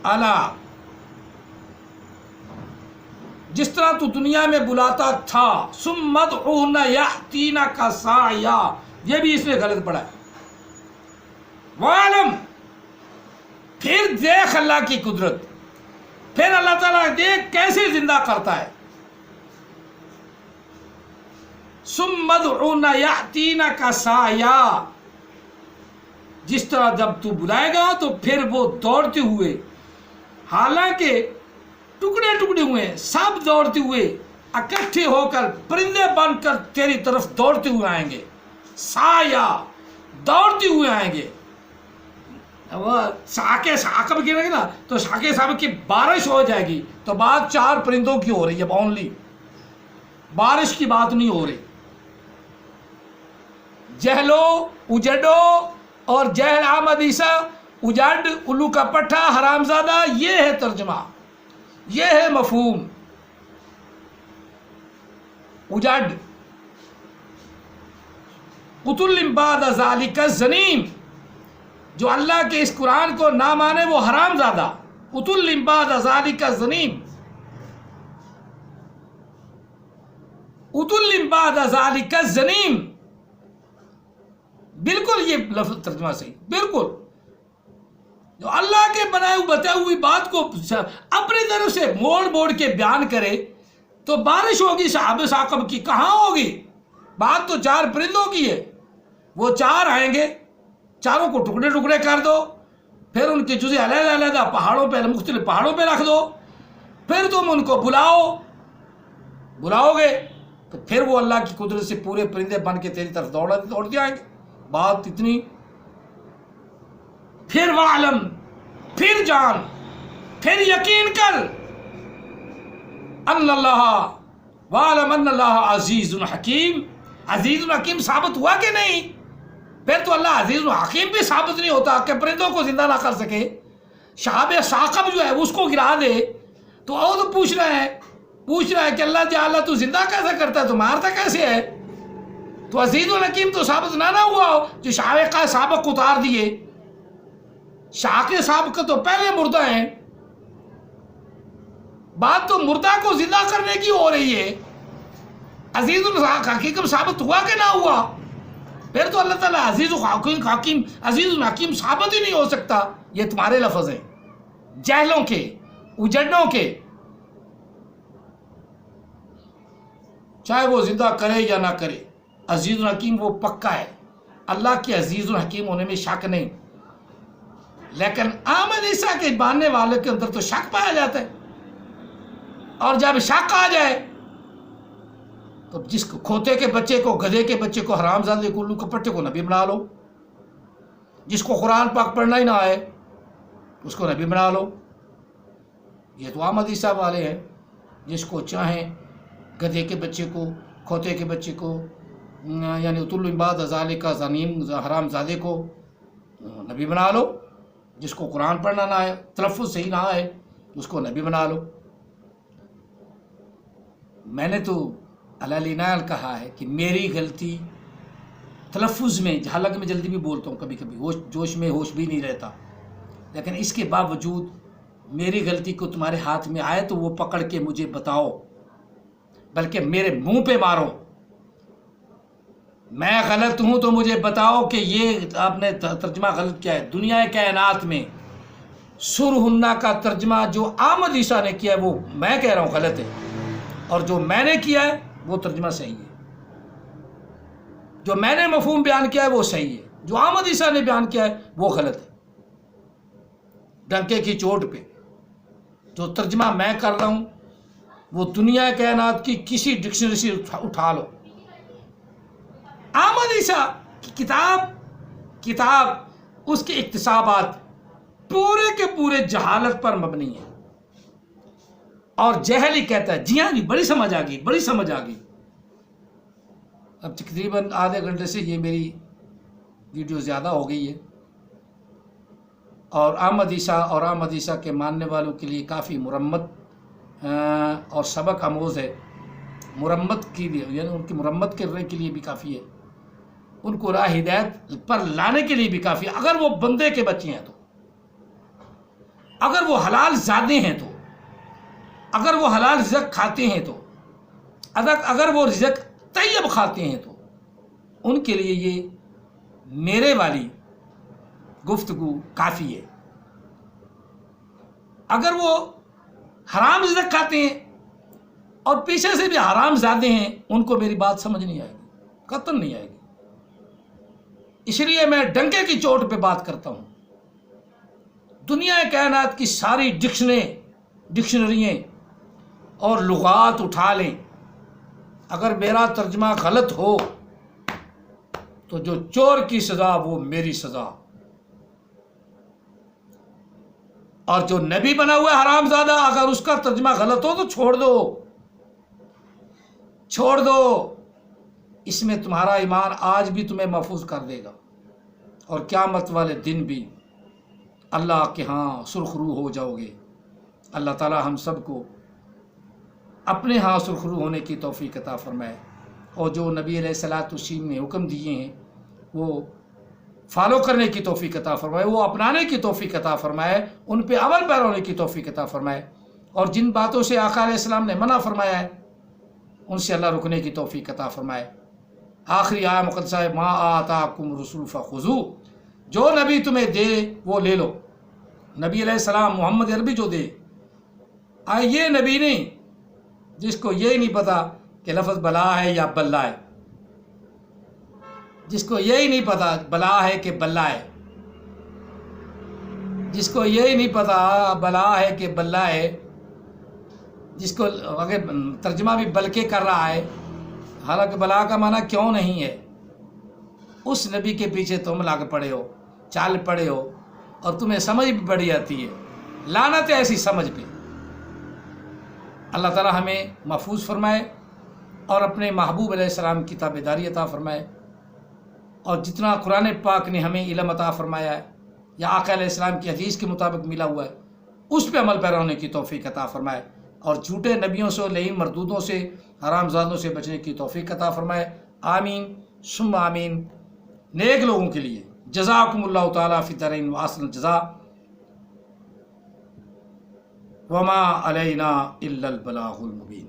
الا، جس طرح تو دنیا میں بلاتا تھا، ثم ادعوہن یأتینک سعیا، یہ بھی اس نے غلط پڑھا ہے. وعلم، پھر دیکھ اللہ کی قدرت، پھر اللہ تعالیٰ دیکھ کیسے زندہ کرتا ہے. ثم ادعوہن یأتینک سعیا، جس طرح جب تو بلائے گا تو پھر وہ دوڑتے ہوئے، حالانکہ ٹکڑے ٹکڑے ہوئے سب دوڑتے ہوئے اکٹھے ہو کر پرندے بن کر تیری طرف دوڑتے ہوئے آئیں گے. سایہ، دوڑتے ہوئے آئیں گے. وہ شاخے ثاقب گرے گی نا تو شاخے ثاقب کی بارش ہو جائے گی، تو بات 4 پرندوں کی ہو رہی ہے، اونلی بارش کی بات نہیں ہو رہی. جہلو، اجڑو، اور جہل آمد عیسیٰ، اجڑ، الو کا پٹھا، حرام زادہ، یہ ہے ترجمہ، یہ ہے مفہوم. اجڑ، قتل بعد ذالک الزنیم، جو اللہ کے اس قرآن کو نہ مانے وہ حرام زادہ. قتل بعد ذالک الزنیم، قتل بعد ذالک الزنیم، بالکل یہ لفظ ترجمہ صحیح. بالکل جو اللہ کے بتائی ہوئی بات کو اپنی طرف سے موڑ کے بیان کرے تو بارش ہوگی صحاب ثاقب کی، کہاں ہوگی؟ بات تو 4 پرندوں کی ہے. وہ 4 آئیں گے، چاروں کو ٹکڑے ٹکڑے کر دو، پھر ان کے جزے علیحدہ علیحدہ پہاڑوں پہ، مختلف پہاڑوں پہ رکھ دو، پھر تم ان کو بلاؤ گے تو پھر وہ اللہ کی قدرت سے پورے پرندے بن کے تیری طرف دوڑتے آئیں گے. بات اتنی. پھر وعلم، پھر جان، پھر یقین کر، ان اللہ، وعلم ان اللہ عزیز حکیم. عزیز حکیم ثابت ہوا کہ نہیں؟ پھر تو اللہ عزیز حکیم بھی ثابت نہیں ہوتا کہ پرندوں کو زندہ نہ کر سکے. شہاب ثاقب جو ہے اس کو گرا دے تو اور پوچھ رہا ہے کہ اللہ اللہ تو زندہ کیسے کرتا ہے، تو مارتا کیسے ہے؟ تو عزیز الحکیم تو ثابت نہ ہوا ہو جو شاوق سابق اتار دیے. شاق سابق تو پہلے مردہ ہیں. بات تو مردہ کو زندہ کرنے کی ہو رہی ہے. عزیز الحکیم ثابت ہوا کہ نہ ہوا؟ پھر تو اللہ تعالیٰ عزیز الحکیم، عزیز الحکیم ثابت ہی نہیں ہو سکتا. یہ تمہارے لفظ ہیں، جہلوں کے، اجڑوں کے. چاہے وہ زندہ کرے یا نہ کرے، عزیز الحکیم وہ پکا ہے. اللہ کے عزیز الحکیم ہونے میں شک نہیں، لیکن آمد عیسیٰ کے ماننے والے کے اندر تو شک پایا جاتا ہے. اور جب شک آ جائے تو جس کو کھوتے کے بچے کو، گدھے کے بچے کو، حرام زادے کو، الو کے پٹھے کو نبی بنا لو. جس کو قرآن پاک پڑھنا ہی نہ آئے اس کو نبی بنا لو. یہ تو آمد عیسیٰ والے ہیں. جس کو چاہیں گدھے کے بچے کو، کھوتے کے بچے کو، یعنی اتل بعد ذالک زنیم، حرام زادے کو نبی بنا لو. جس کو قرآن پڑھنا نہ آئے، تلفظ صحیح نہ آئے، اس کو نبی بنا لو. میں نے تو علالینال کہا ہے کہ میری غلطی تلفظ میں، حالانکہ میں جلدی بھی بولتا ہوں، کبھی کبھی جوش میں ہوش بھی نہیں رہتا، لیکن اس کے باوجود میری غلطی کو تمہارے ہاتھ میں آئے تو وہ پکڑ کے مجھے بتاؤ، بلکہ میرے منہ پہ مارو. میں غلط ہوں تو مجھے بتاؤ کہ یہ آپ نے ترجمہ غلط کیا ہے. دنیا کائنات میں سرہنہ کا ترجمہ جو آمد عیسیٰ نے کیا ہے وہ میں کہہ رہا ہوں غلط ہے، اور جو میں نے کیا ہے وہ ترجمہ صحیح ہے. جو میں نے مفہوم بیان کیا ہے وہ صحیح ہے، جو آمد عیسیٰ نے بیان کیا ہے وہ غلط ہے. ڈنکے کی چوٹ پہ جو ترجمہ میں کر رہا ہوں وہ دنیا کائنات کی کسی ڈکشنری سے اٹھا لو. آمد عیسیٰ کی کتاب اس کے اقتصابات پورے کے پورے جہالت پر مبنی ہیں، اور جہل ہی کہتا ہے. جی ہاں جی، بڑی سمجھ آ گئی. اب تقریباً آدھے گھنٹے سے یہ میری ویڈیو زیادہ ہو گئی ہے، اور آمد عیسیٰ کے ماننے والوں کے لیے کافی مرمت اور سبق آموز ہے. مرمت کی بھی، یعنی ان کی مرمت کرنے کے لیے بھی کافی ہے، ان کو راہ ہدایت پر لانے کے لیے بھی کافی ہے، اگر وہ بندے کے بچے ہیں تو. اگر وہ حلال زادے ہیں تو، اگر وہ حلال رزق کھاتے ہیں تو، اگر وہ رزق طیب کھاتے ہیں تو ان کے لیے یہ میرے والی گفتگو کافی ہے۔ اگر وہ حرام رزق کھاتے ہیں اور پیچھے سے بھی حرام زادے ہیں، ان کو میری بات سمجھ نہیں آئے گی، قطعاً نہیں آئے گی۔ اس لیے میں ڈنکے کی چوٹ پہ بات کرتا ہوں، دنیا کائنات کی ساری ڈکشنریاں اور لغات اٹھا لیں، اگر میرا ترجمہ غلط ہو تو جو چور کی سزا وہ میری سزا، اور جو نبی بنا ہوا ہے حرام زادہ، اگر اس کا ترجمہ غلط ہو تو چھوڑ دو، اس میں تمہارا ایمان آج بھی تمہیں محفوظ کر دے گا، اور قیامت والے دن بھی اللہ کے ہاں سرخرو ہو جاؤ گے۔ اللہ تعالی ہم سب کو اپنے ہاں سرخرو ہونے کی توفیق عطا فرمائے، اور جو نبی علیہ الصلوۃ والتسلیم نے حکم دیے ہیں وہ فالو کرنے کی توفیق عطا فرمائے، وہ اپنانے کی توفیق عطا فرمائے، ان پہ عمل پیرا ہونے کی توفیق عطا فرمائے، اور جن باتوں سے آقا علیہ السلام نے منع فرمایا ہے ان سے اللہ رکنے کی توفیق عطا فرمائے۔ آخری آیہ مقدسہ ہے ما آتاکم الرسول فخذوہ، جو نبی تمہیں دے وہ لے لو۔ نبی علیہ السلام محمد عربی جو دے، یہ نبی نہیں جس کو یہ نہیں پتا کہ لفظ بلا ہے یا بلا ہے، جس کو یہی نہیں پتا بلا ہے کہ بلا ہے، جس کو یہی نہیں پتا بلا ہے کہ بلا ہے، جس کو اگر ترجمہ بھی بلکہ کر رہا ہے حالانکہ بلا کا معنی کیوں نہیں ہے، اس نبی کے پیچھے تم لگ پڑے ہو، چال پڑے ہو، اور تمہیں سمجھ بھی بڑی آتی ہے۔ لعنت ہے ایسی سمجھ پہ۔ اللہ تعالی ہمیں محفوظ فرمائے اور اپنے محبوب علیہ السلام کی تابعداری عطا فرمائے، اور جتنا قرآن پاک نے ہمیں علم عطا فرمایا ہے یا آقا علیہ السلام کی حدیث کے مطابق ملا ہوا ہے اس پہ عمل پیرا ہونے کی توفیق عطا فرمائے، اور جھوٹے نبیوں سے، لعین مردودوں سے، حرام زادوں سے بچنے کی توفیق عطا فرمائے۔ آمین ثم آمین۔ نیک لوگوں کے لیے جزاکم اللہ تعالیٰ فی الدارین واحسن الجزاء، وما علینا الا البلاغ المبین۔